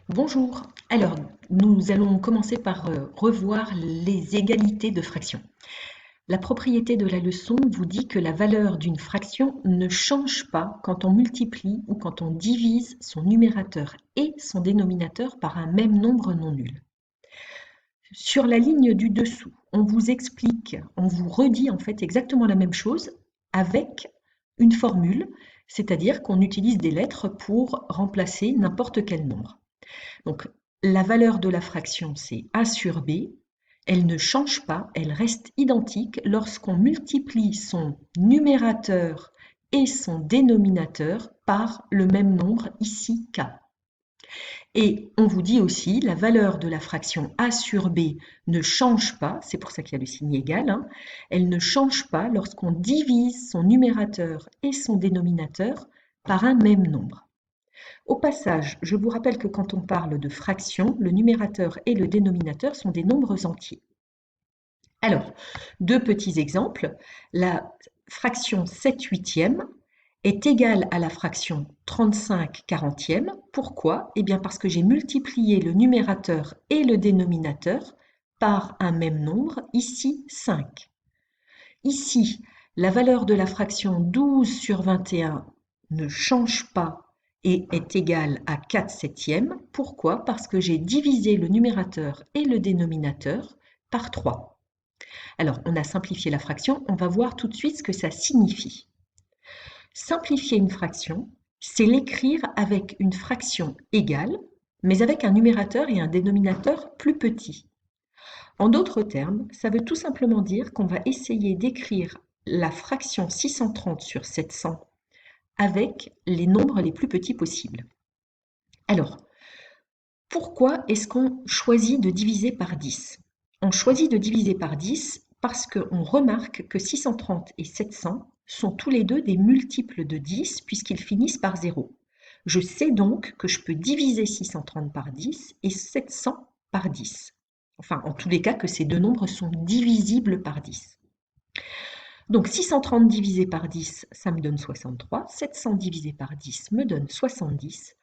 Bonjour. Alors, nous allons commencer par revoir les égalités de fractions. La propriété de la leçon vous dit que la valeur d'une fraction ne change pas quand on multiplie ou quand on divise son numérateur et son dénominateur par un même nombre non nul. Sur la ligne du dessous, on vous explique, on vous redit en fait exactement la même chose avec une formule, c'est-à-dire qu'on utilise des lettres pour remplacer n'importe quel nombre. Donc, la valeur de la fraction, c'est a sur b. Elle ne change pas, elle reste identique lorsqu'on multiplie son numérateur et son dénominateur par le même nombre, ici k. Et on vous dit aussi, la valeur de la fraction a sur b ne change pas, c'est pour ça qu'il y a le signe égal, hein, elle ne change pas lorsqu'on divise son numérateur et son dénominateur par un même nombre. Au passage, je vous rappelle que quand on parle de fraction, le numérateur et le dénominateur sont des nombres entiers. Alors, deux petits exemples. La fraction 7 huitièmes est égale à la fraction 35 quarantièmes. Pourquoi? Eh bien parce que j'ai multiplié le numérateur et le dénominateur par un même nombre, ici 5. Ici, la valeur de la fraction 12 sur 21 ne change pas et est égale à 4 septièmes. Pourquoi? Parce que j'ai divisé le numérateur et le dénominateur par 3. Alors, on a simplifié la fraction, on va voir tout de suite ce que ça signifie. Simplifier une fraction, c'est l'écrire avec une fraction égale, mais avec un numérateur et un dénominateur plus petits. En d'autres termes, ça veut tout simplement dire qu'on va essayer d'écrire la fraction 630 sur 700 avec les nombres les plus petits possibles. Alors, pourquoi est-ce qu'on choisit de diviser par 10? On choisit de diviser par 10 parce qu'on remarque que 630 et 700 sont tous les deux des multiples de 10 puisqu'ils finissent par 0. Je sais donc que je peux diviser 630 par 10 et 700 par 10. Enfin, en tous les cas, que ces deux nombres sont divisibles par 10. Donc 630 divisé par 10, ça me donne 63. 700 divisé par 10 me donne 70.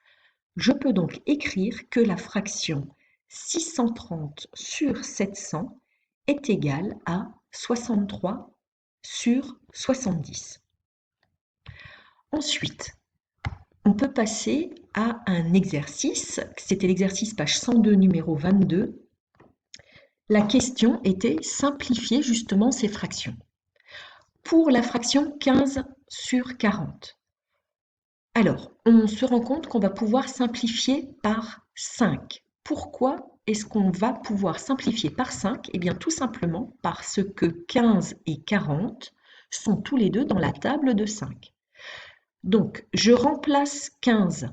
Je peux donc écrire que la fraction 630 sur 700 est égale à 63 sur 70. Ensuite, on peut passer à un exercice. C'était l'exercice page 102, numéro 22. La question était simplifier justement ces fractions. Pour la fraction 15 sur 40, alors, on se rend compte qu'on va pouvoir simplifier par 5. Pourquoi est-ce qu'on va pouvoir simplifier par 5? Eh bien, tout simplement parce que 15 et 40 sont tous les deux dans la table de 5. Donc, je remplace 15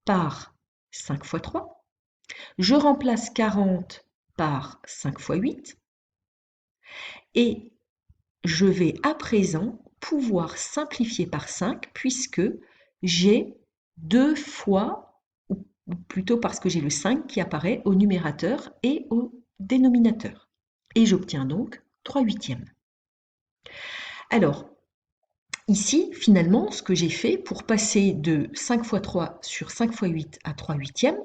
par 5 fois 3. Je remplace 40 par 5 fois 8. Et je vais à présent pouvoir simplifier par 5 puisque j'ai 2 fois, ou plutôt parce que j'ai le 5 qui apparaît au numérateur et au dénominateur. Et j'obtiens donc 3 huitièmes. Alors, ici, finalement, ce que j'ai fait pour passer de 5 fois 3 sur 5 fois 8 à 3 huitièmes,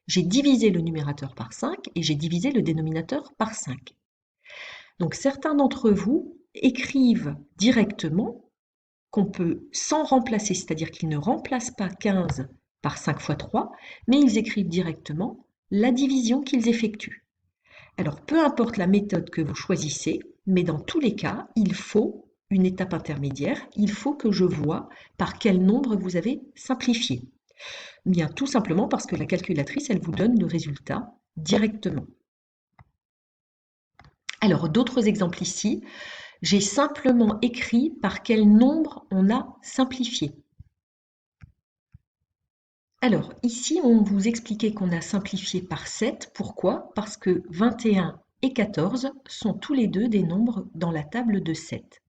j'ai divisé le numérateur par 5 et j'ai divisé le dénominateur par 5. Donc certains d'entre vous écrivent directement qu'on peut sans remplacer, c'est-à-dire qu'ils ne remplacent pas 15 par 5 fois 3, mais ils écrivent directement la division qu'ils effectuent. Alors peu importe la méthode que vous choisissez, mais dans tous les cas, il faut une étape intermédiaire, il faut que je vois par quel nombre vous avez simplifié. Bien tout simplement parce que la calculatrice, elle vous donne le résultat directement. Alors d'autres exemples ici, j'ai simplement écrit par quel nombre on a simplifié. Alors ici, on vous expliquait qu'on a simplifié par 7. Pourquoi? Parce que 21 et 14 sont tous les deux des nombres dans la table de 7.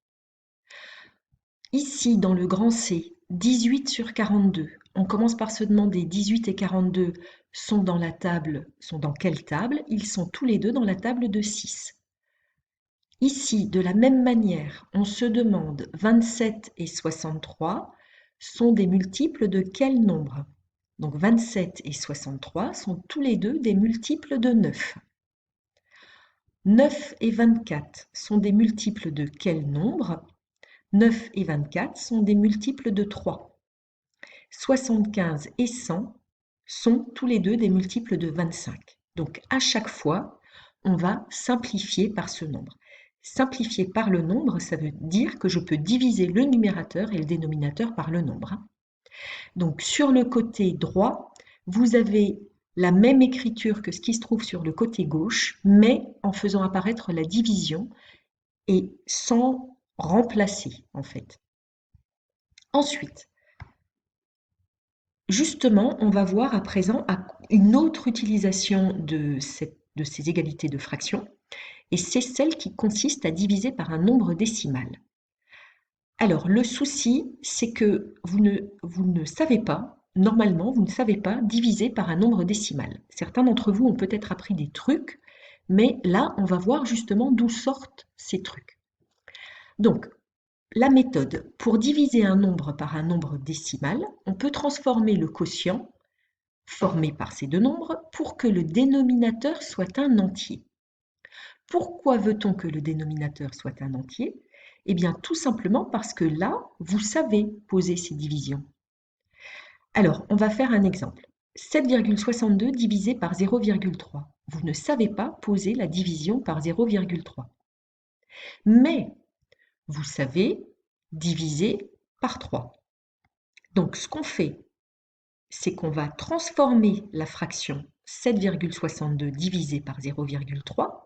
Ici, dans le grand C, 18 sur 42. On commence par se demander 18 et 42 sont dans la table, sont dans quelle table? Ils sont tous les deux dans la table de 6. Ici, de la même manière, on se demande 27 et 63 sont des multiples de quel nombre? Donc 27 et 63 sont tous les deux des multiples de 9. 9 et 24 sont des multiples de quel nombre? 9 et 24 sont des multiples de 3. 75 et 100 sont tous les deux des multiples de 25. Donc à chaque fois, on va simplifier par ce nombre. Simplifier par le nombre, ça veut dire que je peux diviser le numérateur et le dénominateur par le nombre. Donc sur le côté droit, vous avez la même écriture que ce qui se trouve sur le côté gauche, mais en faisant apparaître la division et sans remplacer en fait. Ensuite, justement, on va voir à présent une autre utilisation de ces égalités de fractions, et c'est celle qui consiste à diviser par un nombre décimal. Alors, le souci, c'est que vous ne savez pas, normalement, vous ne savez pas diviser par un nombre décimal. Certains d'entre vous ont peut-être appris des trucs, mais là, on va voir justement d'où sortent ces trucs. Donc, la méthode, pour diviser un nombre par un nombre décimal, on peut transformer le quotient formé par ces deux nombres pour que le dénominateur soit un entier. Pourquoi veut-on que le dénominateur soit un entier? Eh bien, tout simplement parce que là, vous savez poser ces divisions. Alors, on va faire un exemple. 7,62 divisé par 0,3. Vous ne savez pas poser la division par 0,3. Mais vous savez diviser par 3. Donc, ce qu'on fait, c'est qu'on va transformer la fraction 7,62 divisé par 0,3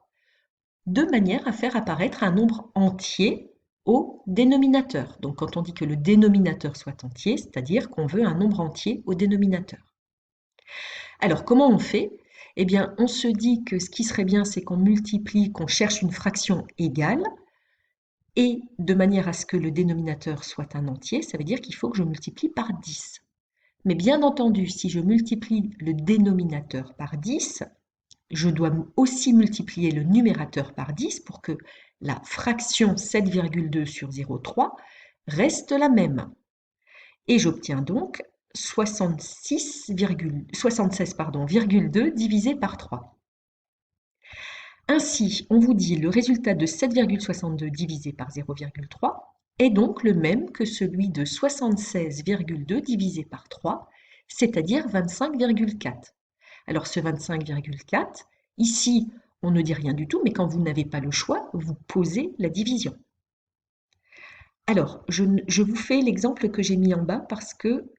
de manière à faire apparaître un nombre entier au dénominateur. Donc quand on dit que le dénominateur soit entier, c'est-à-dire qu'on veut un nombre entier au dénominateur. Alors comment on fait? Eh bien, on se dit que ce qui serait bien, c'est qu'on multiplie, qu'on cherche une fraction égale, et de manière à ce que le dénominateur soit un entier, ça veut dire qu'il faut que je multiplie par 10. Mais bien entendu, si je multiplie le dénominateur par 10, je dois aussi multiplier le numérateur par 10 pour que la fraction 7,2 sur 0,3 reste la même. Et j'obtiens donc 76,2 divisé par 3. Ainsi, on vous dit le résultat de 7,62 divisé par 0,3 est donc le même que celui de 76,2 divisé par 3, c'est-à-dire 25,4. Alors ce 25,4, ici, on ne dit rien du tout, mais quand vous n'avez pas le choix, vous posez la division. Alors, je vous fais l'exemple que j'ai mis en bas parce que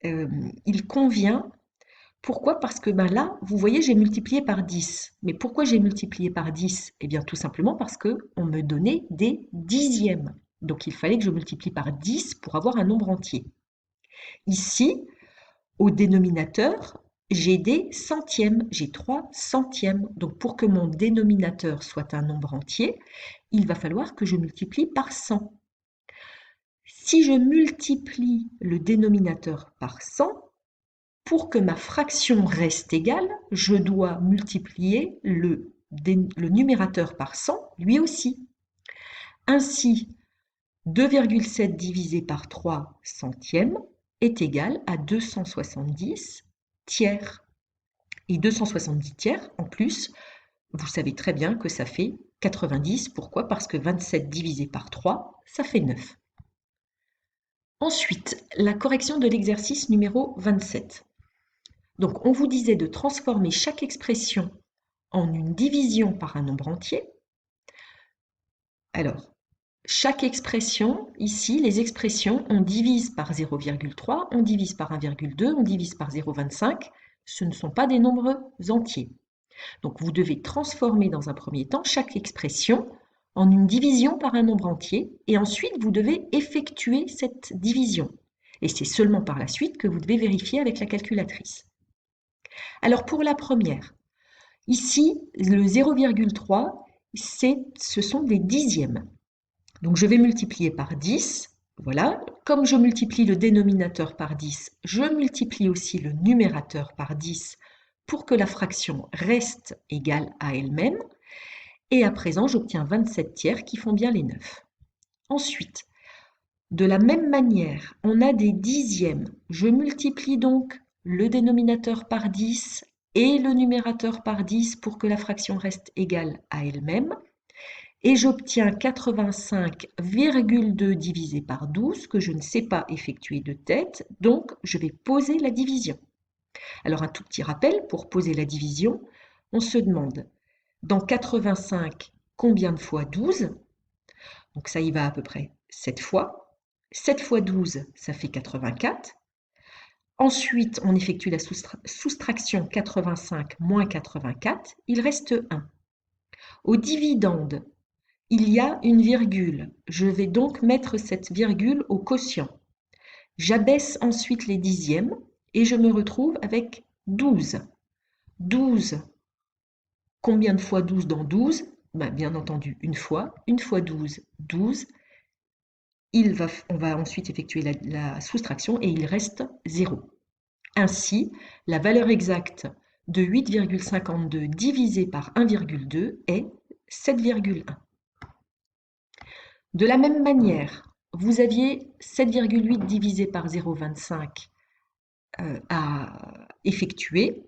il convient. Pourquoi? Parce que là, vous voyez, j'ai multiplié par 10. Mais pourquoi j'ai multiplié par 10? Eh bien, tout simplement parce qu'on me donnait des dixièmes. Donc, il fallait que je multiplie par 10 pour avoir un nombre entier. Ici, au dénominateur, j'ai des centièmes, j'ai 3 centièmes. Donc pour que mon dénominateur soit un nombre entier, il va falloir que je multiplie par 100. Si je multiplie le dénominateur par 100, pour que ma fraction reste égale, je dois multiplier le numérateur par 100 lui aussi. Ainsi, 2,7 divisé par 3 centièmes est égal à 270 tiers. Et 270 tiers, en plus, vous savez très bien que ça fait 90. Pourquoi? Parce que 27 divisé par 3, ça fait 9. Ensuite, la correction de l'exercice numéro 27. Donc, on vous disait de transformer chaque expression en une division par un nombre entier. Alors, chaque expression, ici, les expressions, on divise par 0,3, on divise par 1,2, on divise par 0,25. Ce ne sont pas des nombres entiers. Donc, vous devez transformer dans un premier temps chaque expression en une division par un nombre entier et ensuite, vous devez effectuer cette division. Et c'est seulement par la suite que vous devez vérifier avec la calculatrice. Alors, pour la première, ici, le 0,3, ce sont des dixièmes. Donc, je vais multiplier par 10. Voilà, comme je multiplie le dénominateur par 10, je multiplie aussi le numérateur par 10 pour que la fraction reste égale à elle-même. Et à présent, j'obtiens 27 tiers qui font bien les 9. Ensuite, de la même manière, on a des dixièmes. Je multiplie donc le dénominateur par 10 et le numérateur par 10 pour que la fraction reste égale à elle-même. Et j'obtiens 85,2 divisé par 12, que je ne sais pas effectuer de tête, donc je vais poser la division. Alors un tout petit rappel, pour poser la division, on se demande, dans 85, combien de fois 12? Donc ça y va à peu près 7 fois. 7 fois 12, ça fait 84. Ensuite, on effectue la soustraction 85 moins 84, il reste 1. Au dividende, il y a une virgule. Je vais donc mettre cette virgule au quotient. J'abaisse ensuite les dixièmes et je me retrouve avec 12. 12, combien de fois 12 dans 12? Bien entendu, une fois. Une fois 12, 12. On va ensuite effectuer la soustraction et il reste 0. Ainsi, la valeur exacte de 8,52 divisé par 1,2 est 7,1. De la même manière, vous aviez 7,8 divisé par 0,25 à effectuer.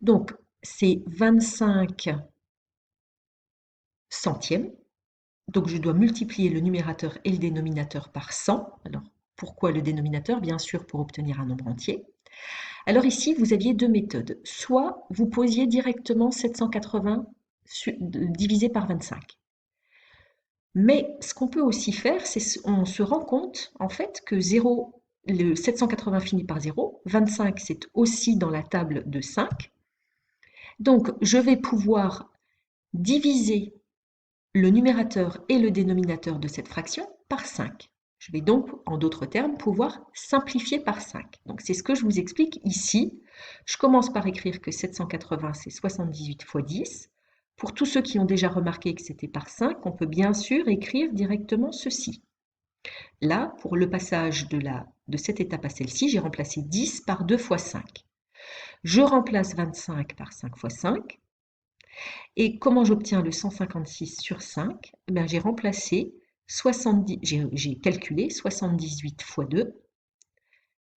Donc, c'est 25 centièmes. Donc, je dois multiplier le numérateur et le dénominateur par 100. Alors, pourquoi le dénominateur? Bien sûr, pour obtenir un nombre entier. Alors ici, vous aviez deux méthodes. Soit vous posiez directement 780 divisé par 25. Mais ce qu'on peut aussi faire, c'est on se rend compte en fait que 0, le 780 finit par 0, 25 c'est aussi dans la table de 5. Donc je vais pouvoir diviser le numérateur et le dénominateur de cette fraction par 5. Je vais donc, en d'autres termes, pouvoir simplifier par 5. Donc c'est ce que je vous explique ici. Je commence par écrire que 780 c'est 78 fois 10. Pour tous ceux qui ont déjà remarqué que c'était par 5, on peut bien sûr écrire directement ceci. Là, pour le passage de cette étape à celle-ci, j'ai remplacé 10 par 2 fois 5. Je remplace 25 par 5 fois 5. Et comment j'obtiens le 156 sur 5? J'ai remplacé 70, j'ai calculé 78 fois 2,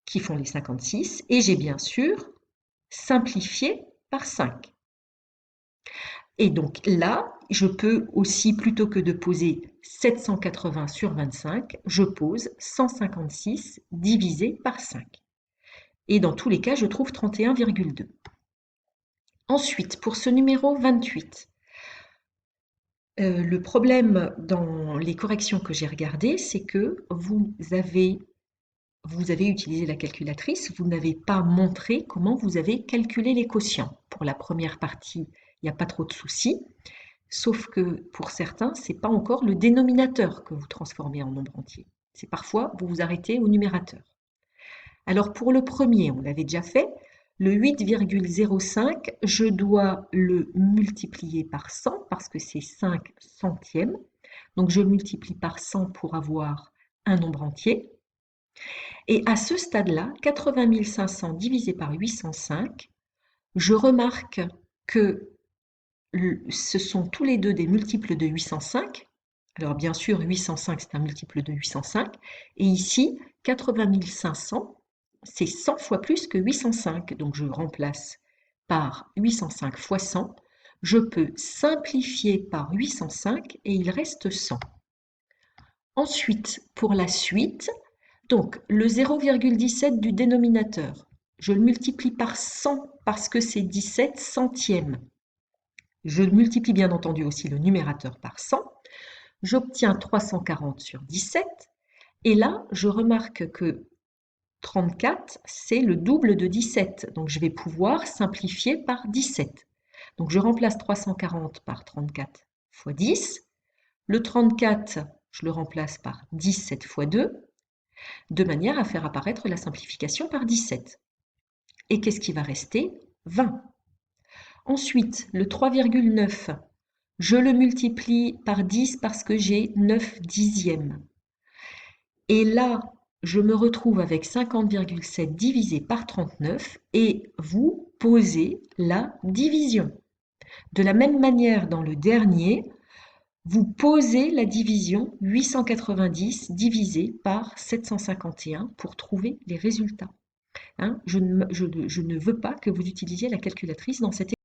qui font les 56, et j'ai bien sûr simplifié par 5. Et donc là, je peux aussi, plutôt que de poser 780 sur 25, je pose 156 divisé par 5. Et dans tous les cas, je trouve 31,2. Ensuite, pour ce numéro 28, le problème dans les corrections que j'ai regardées, c'est que vous avez utilisé la calculatrice, vous n'avez pas montré comment vous avez calculé les quotients. Pour la première partie, il n'y a pas trop de soucis. Sauf que pour certains, ce n'est pas encore le dénominateur que vous transformez en nombre entier. C'est parfois, vous vous arrêtez au numérateur. Alors pour le premier, on l'avait déjà fait, le 8,05, je dois le multiplier par 100 parce que c'est 5 centièmes. Donc je multiplie par 100 pour avoir un nombre entier. Et à ce stade-là, 80 500 divisé par 805, je remarque que ce sont tous les deux des multiples de 805. Alors bien sûr, 805 c'est un multiple de 805. Et ici, 80 500, c'est 100 fois plus que 805. Donc je remplace par 805 fois 100. Je peux simplifier par 805 et il reste 100. Ensuite, pour la suite, donc le 0,17 du dénominateur, je le multiplie par 100 parce que c'est 17 centièmes. Je multiplie bien entendu aussi le numérateur par 100. J'obtiens 340 sur 17. Et là, je remarque que 34, c'est le double de 17. Donc, je vais pouvoir simplifier par 17. Donc, je remplace 340 par 34 fois 10. Le 34, je le remplace par 17 fois 2, de manière à faire apparaître la simplification par 17. Et qu'est-ce qui va rester? 20. Ensuite, le 3,9, je le multiplie par 10 parce que j'ai 9 dixièmes. Et là, je me retrouve avec 50,7 divisé par 39 et vous posez la division. De la même manière, dans le dernier, vous posez la division 890 divisé par 751 pour trouver les résultats. hein. Je ne veux pas que vous utilisiez la calculatrice dans cet